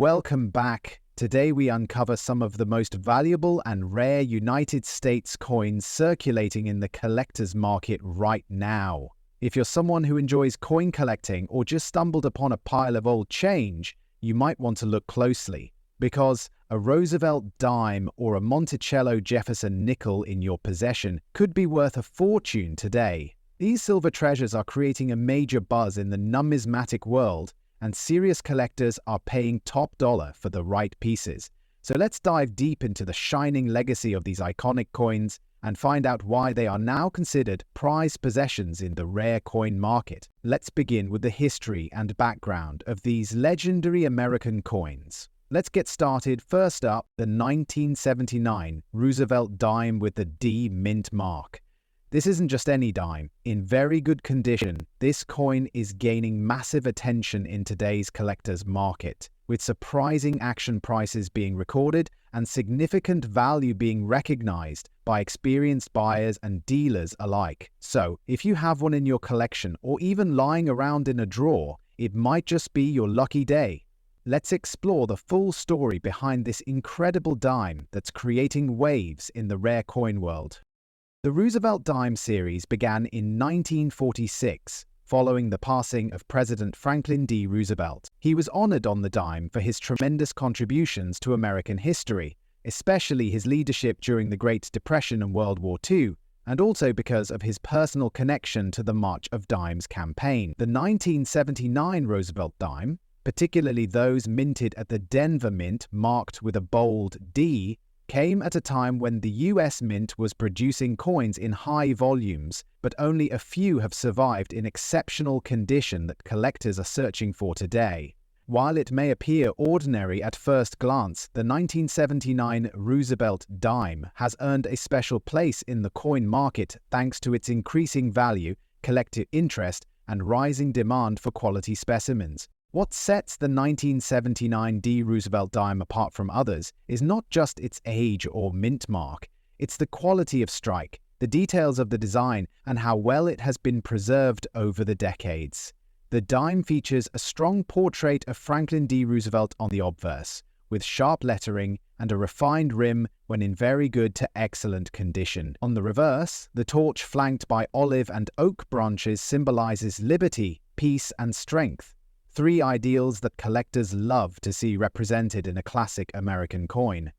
Welcome back. Today we uncover some of the most valuable and rare United States coins circulating in the collector's market right now. If you're someone who enjoys coin collecting or just stumbled upon a pile of old change, you might want to look closely, because a Roosevelt dime or a Monticello Jefferson nickel in your possession could be worth a fortune today. These silver treasures are creating a major buzz in the numismatic world, and serious collectors are paying top dollar for the right pieces. So let's dive deep into the shining legacy of these iconic coins and find out why they are now considered prized possessions in the rare coin market. Let's begin with the history and background of these legendary American coins. Let's get started. First up, the 1979 Roosevelt dime with the D mint mark. This isn't just any dime. In very good condition, this coin is gaining massive attention in today's collector's market, with surprising action prices being recorded and significant value being recognized by experienced buyers and dealers alike. So, if you have one in your collection or even lying around in a drawer, it might just be your lucky day. Let's explore the full story behind this incredible dime that's creating waves in the rare coin world. The Roosevelt dime series began in 1946, following the passing of President Franklin D. Roosevelt. He was honored on the dime for his tremendous contributions to American history, especially his leadership during the Great Depression and World War II, and also because of his personal connection to the March of Dimes campaign. The 1979 Roosevelt dime, particularly those minted at the Denver Mint marked with a bold D, came at a time when the US Mint was producing coins in high volumes, but only a few have survived in exceptional condition that collectors are searching for today. While it may appear ordinary at first glance, the 1979 Roosevelt dime has earned a special place in the coin market thanks to its increasing value, collector interest, and rising demand for quality specimens. What sets the 1979 D Roosevelt dime apart from others is not just its age or mint mark, it's the quality of strike, the details of the design, and how well it has been preserved over the decades. The dime features a strong portrait of Franklin D. Roosevelt on the obverse, with sharp lettering and a refined rim when in very good to excellent condition. On the reverse, the torch flanked by olive and oak branches symbolizes liberty, peace, and strength. Three ideals that collectors love to see represented in a classic American coin.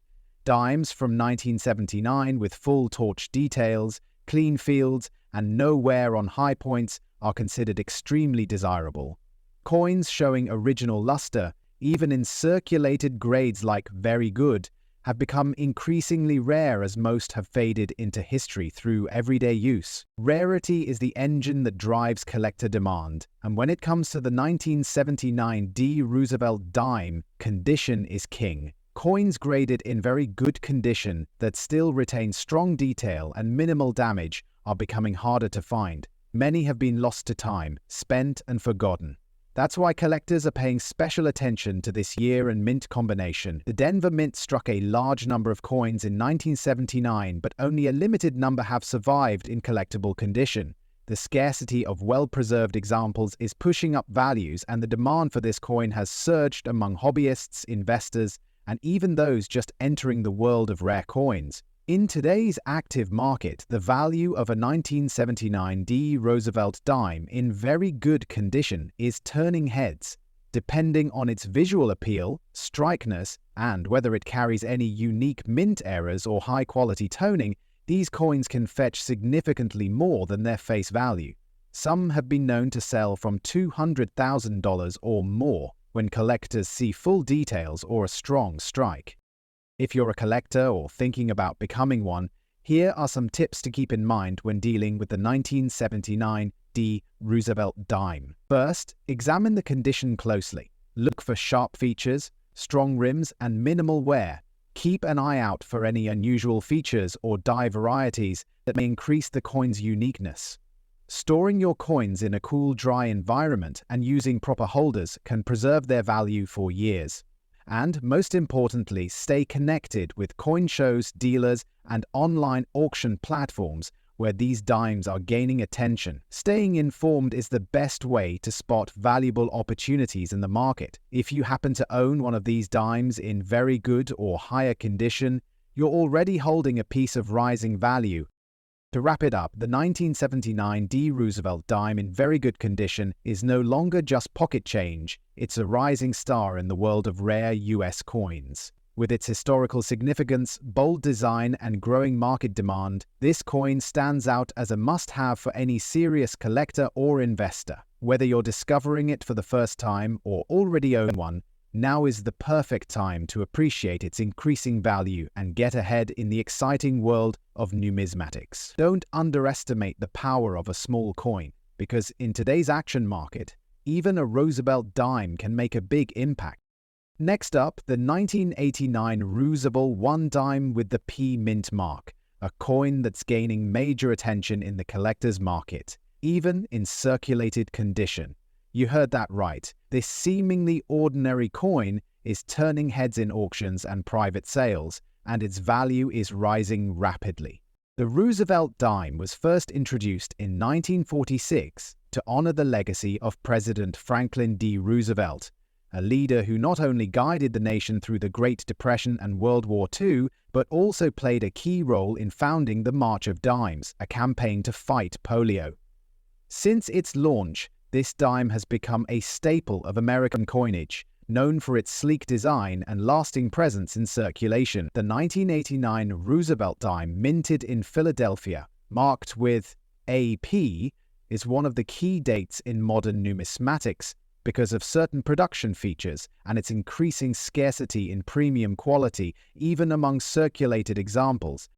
Dimes from 1979 with full torch details, clean fields, and no wear on high points are considered extremely desirable. Coins showing original luster, even in circulated grades like very good, have become increasingly rare as most have faded into history through everyday use. Rarity is the engine that drives collector demand, and when it comes to the 1979 D Roosevelt dime, condition is king. Coins graded in very good condition that still retain strong detail and minimal damage are becoming harder to find. Many have been lost to time, spent and forgotten. That's why collectors are paying special attention to this year and mint combination. The Denver Mint struck a large number of coins in 1979, but only a limited number have survived in collectible condition. The scarcity of well-preserved examples is pushing up values, and the demand for this coin has surged among hobbyists, investors, and even those just entering the world of rare coins. In today's active market, the value of a 1979 D Roosevelt dime in very good condition is turning heads. Depending on its visual appeal, strikeness, and whether it carries any unique mint errors or high-quality toning, these coins can fetch significantly more than their face value. Some have been known to sell from $200,000 or more when collectors see full details or a strong strike. If you're a collector or thinking about becoming one, here are some tips to keep in mind when dealing with the 1979 D Roosevelt dime. First, examine the condition closely. Look for sharp features, strong rims, and minimal wear. Keep an eye out for any unusual features or die varieties that may increase the coin's uniqueness. Storing your coins in a cool, dry environment and using proper holders can preserve their value for years. And, most importantly, stay connected with coin shows, dealers, and online auction platforms where these dimes are gaining attention. Staying informed is the best way to spot valuable opportunities in the market. If you happen to own one of these dimes in very good or higher condition, you're already holding a piece of rising value. To wrap it up, the 1979 D Roosevelt dime in very good condition is no longer just pocket change, it's a rising star in the world of rare US coins. With its historical significance, bold design, and growing market demand, this coin stands out as a must-have for any serious collector or investor. Whether you're discovering it for the first time or already own one, now is the perfect time to appreciate its increasing value and get ahead in the exciting world of numismatics. Don't underestimate the power of a small coin, because in today's action market, even a Roosevelt dime can make a big impact. Next up, the 1989 Roosevelt 1 dime with the P mint mark, a coin that's gaining major attention in the collector's market, even in circulated condition. You heard that right. This seemingly ordinary coin is turning heads in auctions and private sales, and its value is rising rapidly. The Roosevelt dime was first introduced in 1946 to honor the legacy of President Franklin D. Roosevelt, a leader who not only guided the nation through the Great Depression and World War II, but also played a key role in founding the March of Dimes, a campaign to fight polio. Since its launch, this dime has become a staple of American coinage, known for its sleek design and lasting presence in circulation. The 1989 Roosevelt dime, minted in Philadelphia, marked with AP, is one of the key dates in modern numismatics because of certain production features and its increasing scarcity in premium quality, even among circulated examples.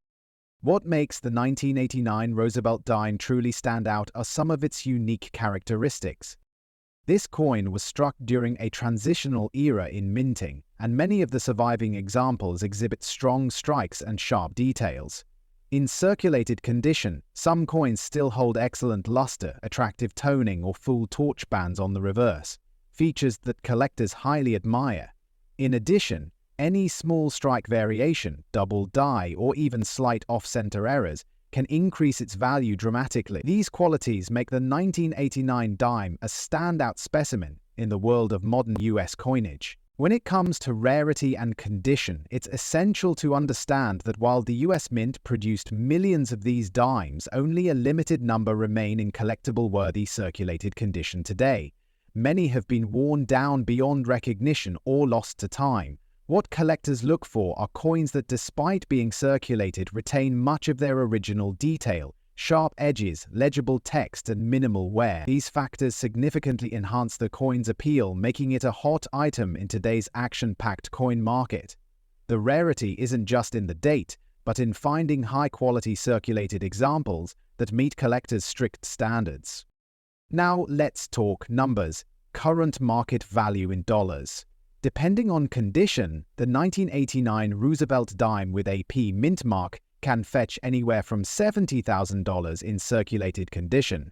What makes the 1989 Roosevelt dime truly stand out are some of its unique characteristics. This coin was struck during a transitional era in minting, and many of the surviving examples exhibit strong strikes and sharp details. In circulated condition, some coins still hold excellent luster, attractive toning, or full torch bands on the reverse, features that collectors highly admire. In addition, any small strike variation, double die, or even slight off-center errors can increase its value dramatically. These qualities make the 1989 dime a standout specimen in the world of modern US coinage. When it comes to rarity and condition, it's essential to understand that while the US Mint produced millions of these dimes, only a limited number remain in collectible-worthy circulated condition today. Many have been worn down beyond recognition or lost to time. What collectors look for are coins that, despite being circulated, retain much of their original detail, sharp edges, legible text, and minimal wear. These factors significantly enhance the coin's appeal, making it a hot item in today's action-packed coin market. The rarity isn't just in the date, but in finding high-quality circulated examples that meet collectors' strict standards. Now let's talk numbers, current market value in dollars. Depending on condition, the 1989 Roosevelt dime with a P mint mark can fetch anywhere from $70,000 in circulated condition.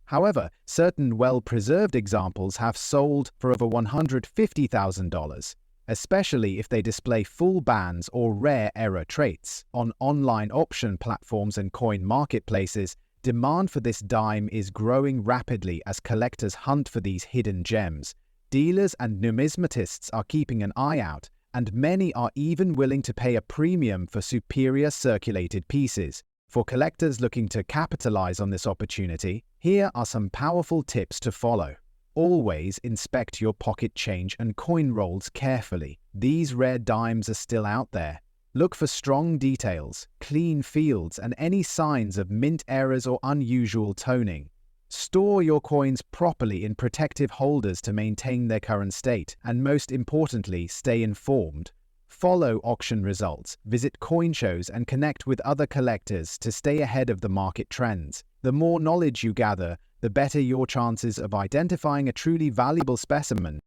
However, certain well-preserved examples have sold for over $150,000, especially if they display full bands or rare error traits. On online auction platforms and coin marketplaces, demand for this dime is growing rapidly as collectors hunt for these hidden gems. Dealers and numismatists are keeping an eye out, and many are even willing to pay a premium for superior circulated pieces. For collectors looking to capitalize on this opportunity, here are some powerful tips to follow. Always inspect your pocket change and coin rolls carefully. These rare dimes are still out there. Look for strong details, clean fields, and any signs of mint errors or unusual toning. Store your coins properly in protective holders to maintain their current state, and most importantly, stay informed. Follow auction results, visit coin shows, and connect with other collectors to stay ahead of the market trends. The more knowledge you gather, the better your chances of identifying a truly valuable specimen.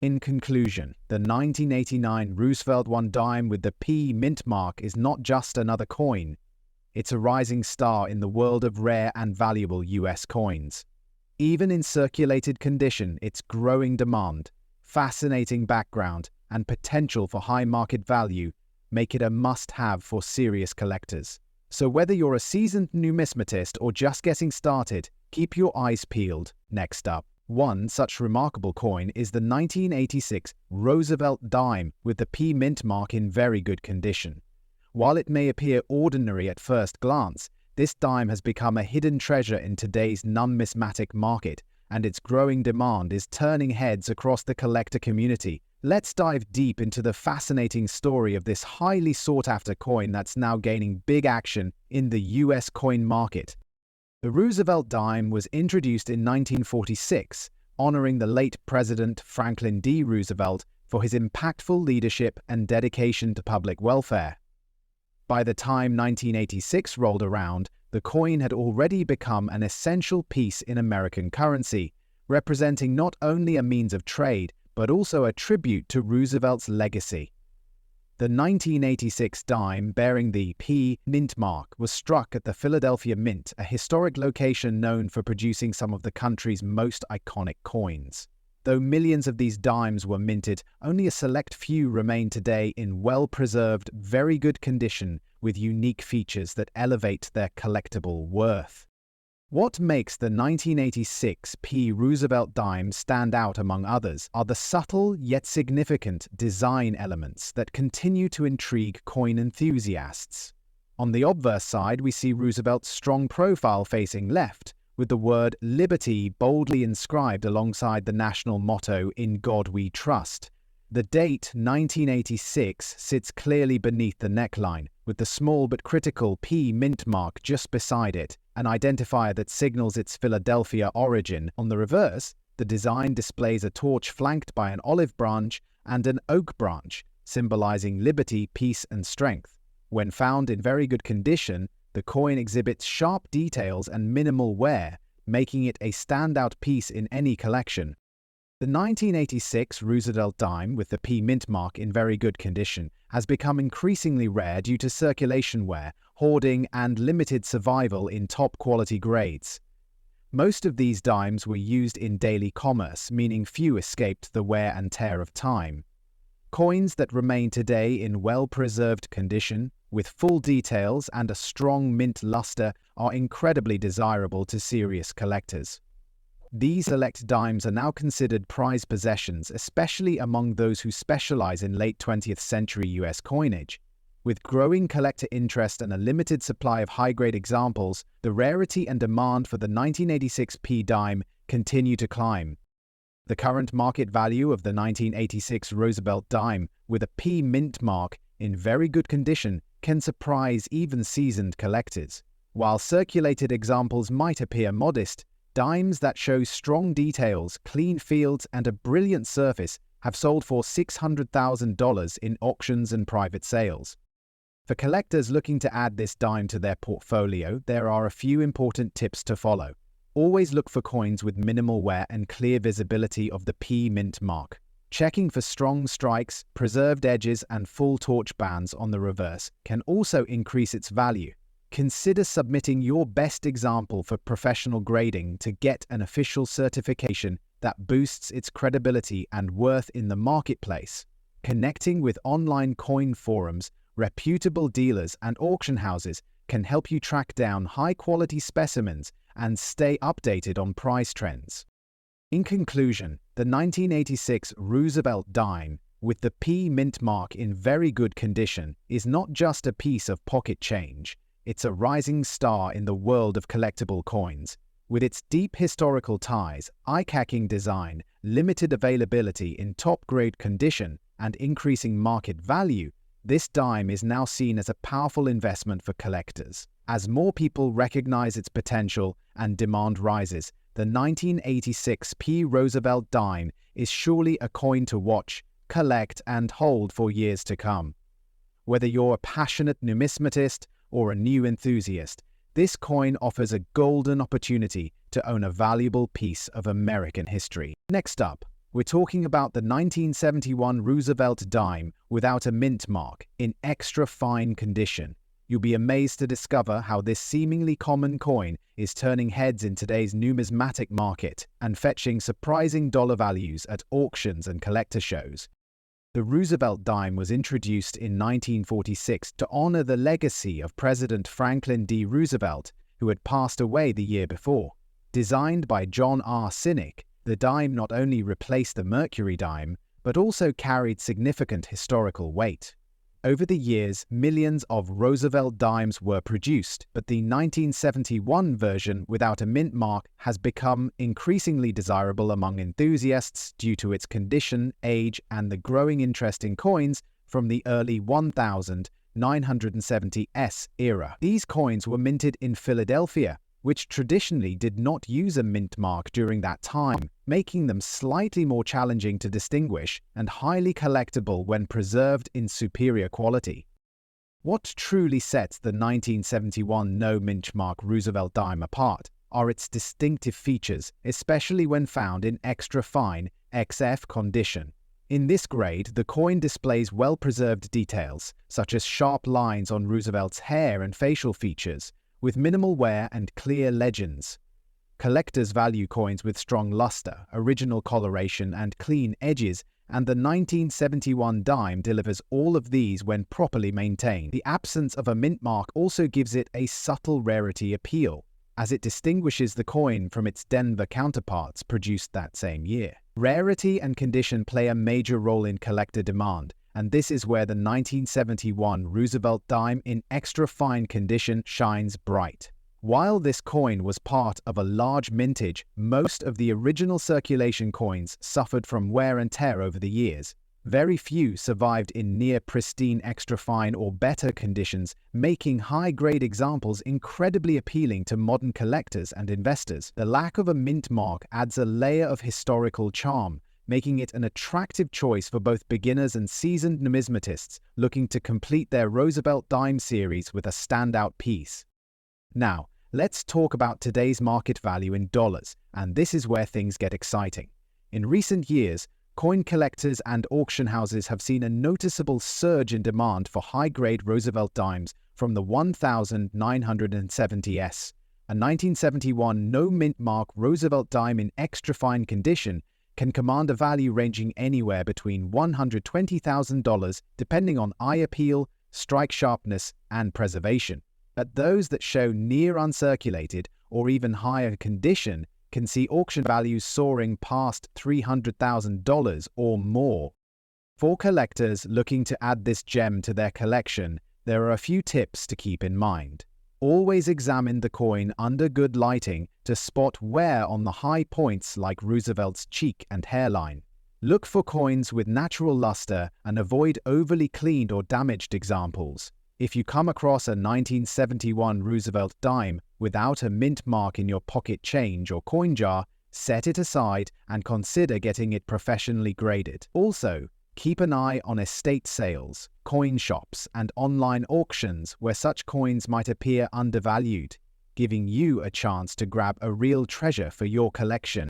In conclusion, the 1989 Roosevelt 1 dime with the P mint mark is not just another coin. It's a rising star in the world of rare and valuable US coins. Even in circulated condition, its growing demand, fascinating background, and potential for high market value make it a must-have for serious collectors. So whether you're a seasoned numismatist or just getting started, keep your eyes peeled. Next up, one such remarkable coin is the 1986 Roosevelt dime with the P mint mark in very good condition. While it may appear ordinary at first glance, this dime has become a hidden treasure in today's numismatic market, and its growing demand is turning heads across the collector community. Let's dive deep into the fascinating story of this highly sought-after coin that's now gaining big action in the US coin market. The Roosevelt dime was introduced in 1946, honoring the late President Franklin D. Roosevelt for his impactful leadership and dedication to public welfare. By the time 1986 rolled around, the coin had already become an essential piece in American currency, representing not only a means of trade, but also a tribute to Roosevelt's legacy. The 1986 dime bearing the P mint mark was struck at the Philadelphia Mint, a historic location known for producing some of the country's most iconic coins. Though millions of these dimes were minted, only a select few remain today in well-preserved, very good condition with unique features that elevate their collectible worth. What makes the 1986 P Roosevelt dime stand out among others are the subtle yet significant design elements that continue to intrigue coin enthusiasts. On the obverse side, we see Roosevelt's strong profile facing left, with the word Liberty boldly inscribed alongside the national motto, "In God We Trust." The date 1986 sits clearly beneath the neckline, with the small but critical P mint mark just beside it, an identifier that signals its Philadelphia origin. On the reverse, the design displays a torch flanked by an olive branch and an oak branch, symbolizing liberty, peace, and strength. When found in very good condition, the coin exhibits sharp details and minimal wear, making it a standout piece in any collection. The 1986 Roosevelt dime with the P mint mark in very good condition has become increasingly rare due to circulation wear, hoarding, and limited survival in top-quality grades. Most of these dimes were used in daily commerce, meaning few escaped the wear and tear of time. Coins that remain today in well-preserved condition, with full details and a strong mint luster, are incredibly desirable to serious collectors. These select dimes are now considered prized possessions, especially among those who specialize in late 20th century US coinage. With growing collector interest and a limited supply of high-grade examples, the rarity and demand for the 1986 P dime continue to climb. The current market value of the 1986 Roosevelt dime with a P mint mark in very good condition can surprise even seasoned collectors. While circulated examples might appear modest, dimes that show strong details, clean fields, and a brilliant surface have sold for $600,000 in auctions and private sales. For collectors looking to add this dime to their portfolio, there are a few important tips to follow. Always look for coins with minimal wear and clear visibility of the P mint mark. Checking for strong strikes, preserved edges, and full torch bands on the reverse can also increase its value. Consider submitting your best example for professional grading to get an official certification that boosts its credibility and worth in the marketplace. Connecting with online coin forums, reputable dealers, and auction houses can help you track down high-quality specimens and stay updated on price trends. In conclusion, the 1986 Roosevelt dime with the P mint mark in very good condition is not just a piece of pocket change. It's a rising star in the world of collectible coins. With its deep historical ties, eye-catching design, limited availability in top-grade condition, and increasing market value, this dime is now seen as a powerful investment for collectors. As more people recognize its potential and demand rises, the 1986 P Roosevelt dime is surely a coin to watch, collect, and hold for years to come. Whether you're a passionate numismatist or a new enthusiast, this coin offers a golden opportunity to own a valuable piece of American history. Next up, we're talking about the 1971 Roosevelt dime without a mint mark in extra fine condition. You'll be amazed to discover how this seemingly common coin is turning heads in today's numismatic market and fetching surprising dollar values at auctions and collector shows. The Roosevelt dime was introduced in 1946 to honor the legacy of President Franklin D. Roosevelt, who had passed away the year before. Designed by John R. Sinek, the dime not only replaced the mercury dime, but also carried significant historical weight. Over the years, millions of Roosevelt dimes were produced, but the 1971 version without a mint mark has become increasingly desirable among enthusiasts due to its condition, age, and the growing interest in coins from the early 1970s era. These coins were minted in Philadelphia, which traditionally did not use a mint mark during that time, making them slightly more challenging to distinguish and highly collectible when preserved in superior quality. What truly sets the 1971 no mint mark Roosevelt dime apart are its distinctive features, especially when found in extra fine XF condition. In this grade, the coin displays well-preserved details, such as sharp lines on Roosevelt's hair and facial features, with minimal wear and clear legends. Collectors value coins with strong luster, original coloration, and clean edges, and the 1971 dime delivers all of these when properly maintained. The absence of a mint mark also gives it a subtle rarity appeal, as it distinguishes the coin from its Denver counterparts produced that same year. Rarity and condition play a major role in collector demand, and this is where the 1971 Roosevelt dime in extra fine condition shines bright. While this coin was part of a large mintage, most of the original circulation coins suffered from wear and tear over the years. Very few survived in near pristine extra fine or better conditions, making high-grade examples incredibly appealing to modern collectors and investors. The lack of a mint mark adds a layer of historical charm, making it an attractive choice for both beginners and seasoned numismatists looking to complete their Roosevelt dime series with a standout piece. Now, let's talk about today's market value in dollars, and this is where things get exciting. In recent years, coin collectors and auction houses have seen a noticeable surge in demand for high-grade Roosevelt dimes from the 1970s. A 1971 no-mint mark Roosevelt dime in extra fine condition can command a value ranging anywhere between $120,000 depending on eye appeal, strike sharpness, and preservation. But those that show near uncirculated or even higher condition can see auction values soaring past $300,000 or more. For collectors looking to add this gem to their collection, there are a few tips to keep in mind. Always examine the coin under good lighting to spot wear on the high points like Roosevelt's cheek and hairline. Look for coins with natural luster and avoid overly cleaned or damaged examples. If you come across a 1971 Roosevelt dime without a mint mark in your pocket change or coin jar, set it aside and consider getting it professionally graded. Also, keep an eye on estate sales, coin shops, and online auctions where such coins might appear undervalued, giving you a chance to grab a real treasure for your collection.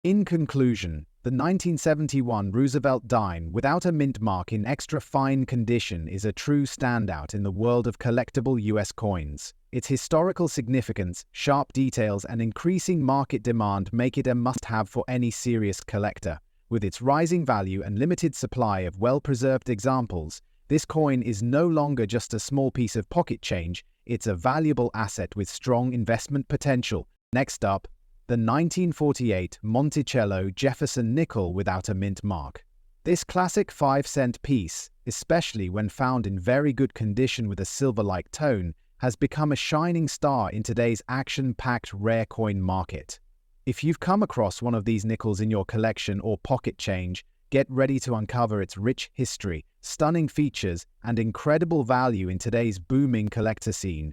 In conclusion, the 1971 Roosevelt dime without a mint mark in extra fine condition is a true standout in the world of collectible US coins. Its historical significance, sharp details, and increasing market demand make it a must-have for any serious collector. With its rising value and limited supply of well-preserved examples, this coin is no longer just a small piece of pocket change, it's a valuable asset with strong investment potential. Next up, the 1948 Monticello Jefferson nickel without a mint mark. This classic 5-cent piece, especially when found in very good condition with a silver-like tone, has become a shining star in today's action-packed rare coin market. If you've come across one of these nickels in your collection or pocket change, get ready to uncover its rich history, stunning features, and incredible value in today's booming collector scene.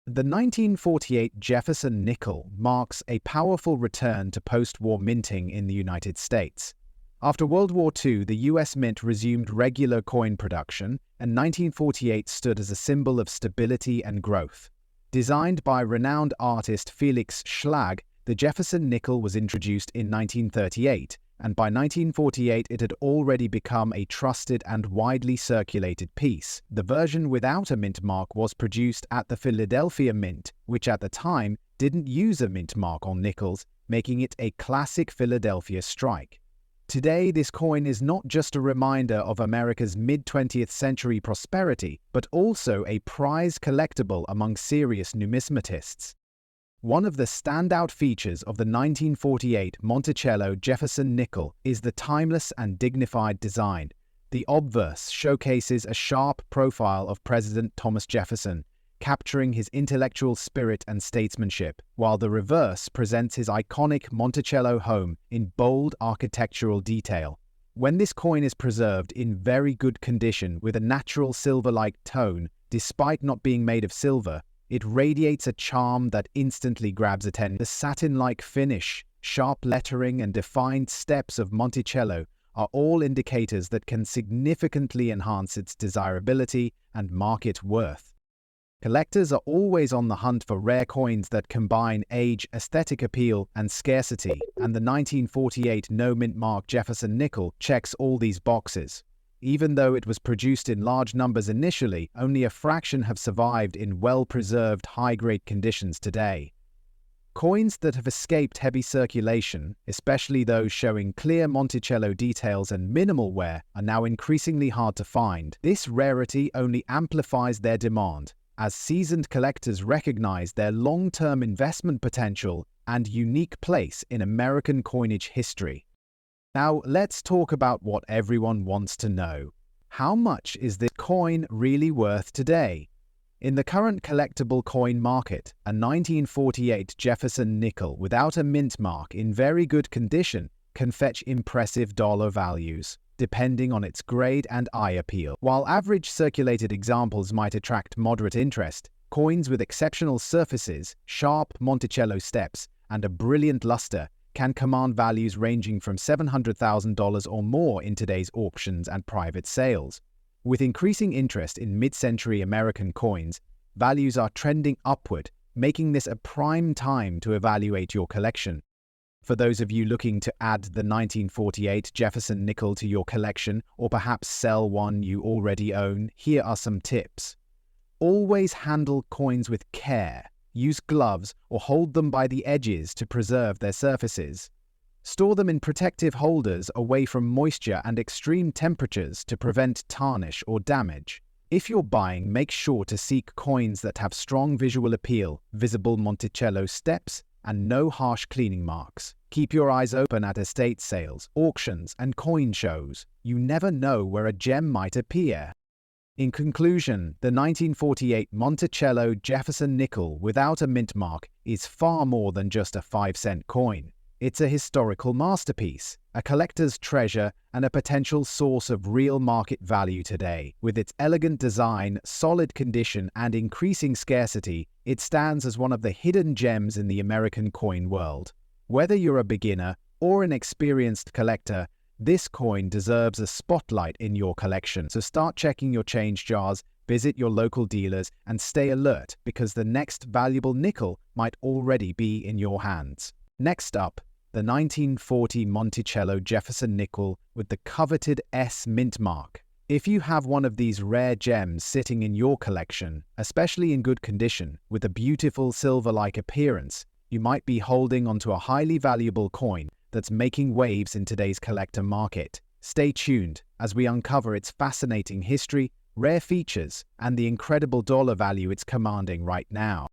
The 1948 Jefferson nickel marks a powerful return to post-war minting in the United States. After World War II, the US Mint resumed regular coin production, and 1948 stood as a symbol of stability and growth. Designed by renowned artist Felix Schlag, the Jefferson nickel was introduced in 1938, and by 1948 it had already become a trusted and widely circulated piece. The version without a mint mark was produced at the Philadelphia Mint, which at the time didn't use a mint mark on nickels, making it a classic Philadelphia strike. Today, this coin is not just a reminder of America's mid-20th century prosperity, but also a prized collectible among serious numismatists. One of the standout features of the 1948 Monticello Jefferson nickel is the timeless and dignified design. The obverse showcases a sharp profile of President Thomas Jefferson, capturing his intellectual spirit and statesmanship, while the reverse presents his iconic Monticello home in bold architectural detail. When this coin is preserved in very good condition with a natural silver-like tone, despite not being made of silver, it radiates a charm that instantly grabs attention. The satin-like finish, sharp lettering, and defined steps of Monticello are all indicators that can significantly enhance its desirability and market worth. Collectors are always on the hunt for rare coins that combine age, aesthetic appeal, and scarcity, and the 1948 no-mint mark Jefferson nickel checks all these boxes. Even though it was produced in large numbers initially, only a fraction have survived in well-preserved, high-grade conditions today. Coins that have escaped heavy circulation, especially those showing clear Monticello details and minimal wear, are now increasingly hard to find. This rarity only amplifies their demand, as seasoned collectors recognize their long-term investment potential and unique place in American coinage history. Now, let's talk about what everyone wants to know. How much is this coin really worth today? In the current collectible coin market, a 1948 Jefferson nickel without a mint mark in very good condition can fetch impressive dollar values, depending on its grade and eye appeal. While average circulated examples might attract moderate interest, coins with exceptional surfaces, sharp Monticello steps, and a brilliant luster can command values ranging from $700,000 or more in today's auctions and private sales. With increasing interest in mid-century American coins, values are trending upward, making this a prime time to evaluate your collection. For those of you looking to add the 1948 Jefferson nickel to your collection, or perhaps sell one you already own, here are some tips. Always handle coins with care. Use gloves or hold them by the edges to preserve their surfaces. Store them in protective holders away from moisture and extreme temperatures to prevent tarnish or damage. If you're buying, make sure to seek coins that have strong visual appeal, visible Monticello steps, and no harsh cleaning marks. Keep your eyes open at estate sales, auctions, and coin shows. You never know where a gem might appear. In conclusion, the 1948 Monticello Jefferson nickel without a mint mark is far more than just a 5-cent coin. It's a historical masterpiece, a collector's treasure, and a potential source of real market value today. With its elegant design, solid condition, and increasing scarcity, it stands as one of the hidden gems in the American coin world. Whether you're a beginner or an experienced collector, this coin deserves a spotlight in your collection. So start checking your change jars, visit your local dealers, and stay alert because the next valuable nickel might already be in your hands. Next up, the 1940 Monticello Jefferson nickel with the coveted S mint mark. If you have one of these rare gems sitting in your collection, especially in good condition, with a beautiful silver-like appearance, you might be holding onto a highly valuable coin that's making waves in today's collector market. Stay tuned as we uncover its fascinating history, rare features, and the incredible dollar value it's commanding right now.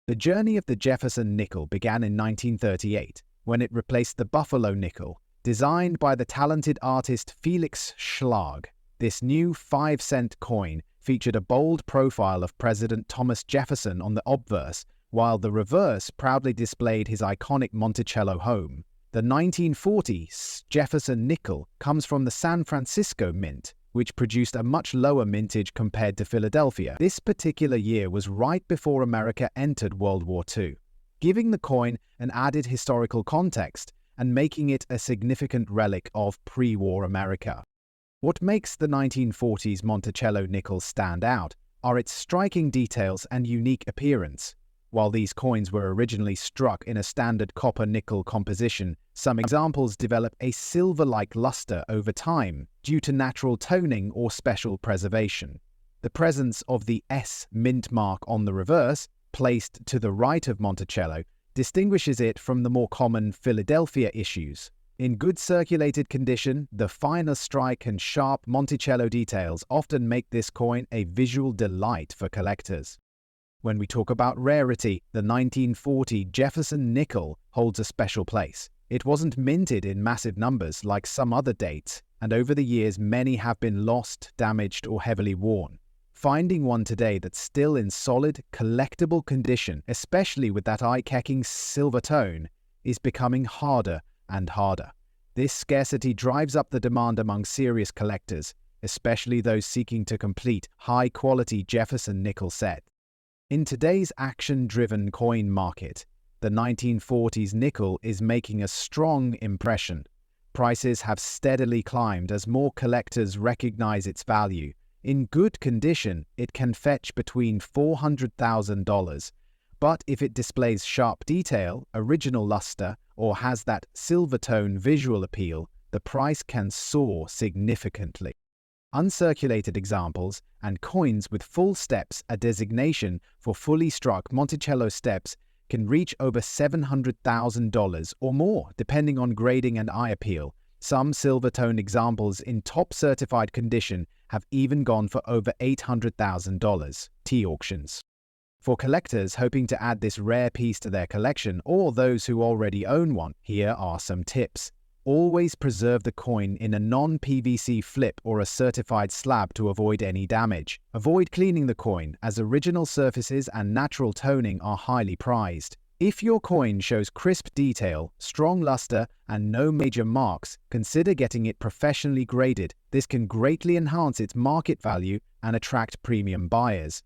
The journey of the Jefferson nickel began in 1938, when it replaced the Buffalo nickel, designed by the talented artist Felix Schlag. This new 5-cent coin featured a bold profile of President Thomas Jefferson on the obverse, while the reverse proudly displayed his iconic Monticello home. The 1940 S Jefferson nickel comes from the San Francisco Mint, which produced a much lower mintage compared to Philadelphia. This particular year was right before America entered World War II, giving the coin an added historical context and making it a significant relic of pre-war America. What makes the 1940s Monticello nickel stand out are its striking details and unique appearance. While these coins were originally struck in a standard copper-nickel composition, some examples develop a silver-like luster over time due to natural toning or special preservation. The presence of the S mint mark on the reverse, placed to the right of Monticello, distinguishes it from the more common Philadelphia issues. In good circulated condition, the finer strike and sharp Monticello details often make this coin a visual delight for collectors. When we talk about rarity, the 1940 Jefferson nickel holds a special place. It wasn't minted in massive numbers like some other dates, and over the years many have been lost, damaged, or heavily worn. Finding one today that's still in solid, collectible condition, especially with that eye-catching silver tone, is becoming harder and harder. This scarcity drives up the demand among serious collectors, especially those seeking to complete high-quality Jefferson nickel sets. In today's action-driven coin market, the 1940s nickel is making a strong impression. Prices have steadily climbed as more collectors recognize its value. In good condition, it can fetch between $400,000, but if it displays sharp detail, original luster, or has that silver tone visual appeal, the price can soar significantly. Uncirculated examples and coins with full steps, a designation for fully struck Monticello steps, can reach over $700,000 or more, depending on grading and eye appeal. Some silver tone examples in top certified condition have even gone for over $800,000. T-auctions. For collectors hoping to add this rare piece to their collection or those who already own one, here are some tips. Always preserve the coin in a non-PVC flip or a certified slab to avoid any damage. Avoid cleaning the coin, as original surfaces and natural toning are highly prized. If your coin shows crisp detail, strong luster, and no major marks, consider getting it professionally graded. This can greatly enhance its market value and attract premium buyers.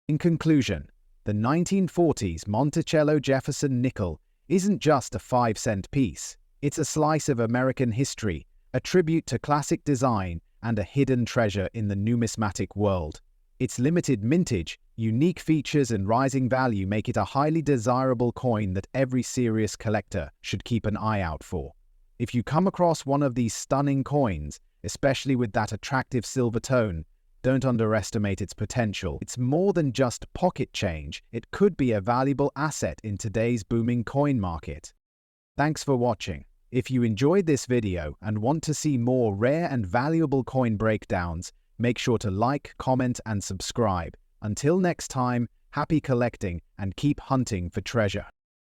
In conclusion, the 1940s Monticello Jefferson nickel isn't just a 5-cent piece. It's a slice of American history, a tribute to classic design, and a hidden treasure in the numismatic world. Its limited mintage, unique features, and rising value make it a highly desirable coin that every serious collector should keep an eye out for. If you come across one of these stunning coins, especially with that attractive silver tone, don't underestimate its potential. It's more than just pocket change. It could be a valuable asset in today's booming coin market. Thanks for watching. If you enjoyed this video and want to see more rare and valuable coin breakdowns, make sure to like, comment, and subscribe. Until next time, happy collecting and keep hunting for treasure.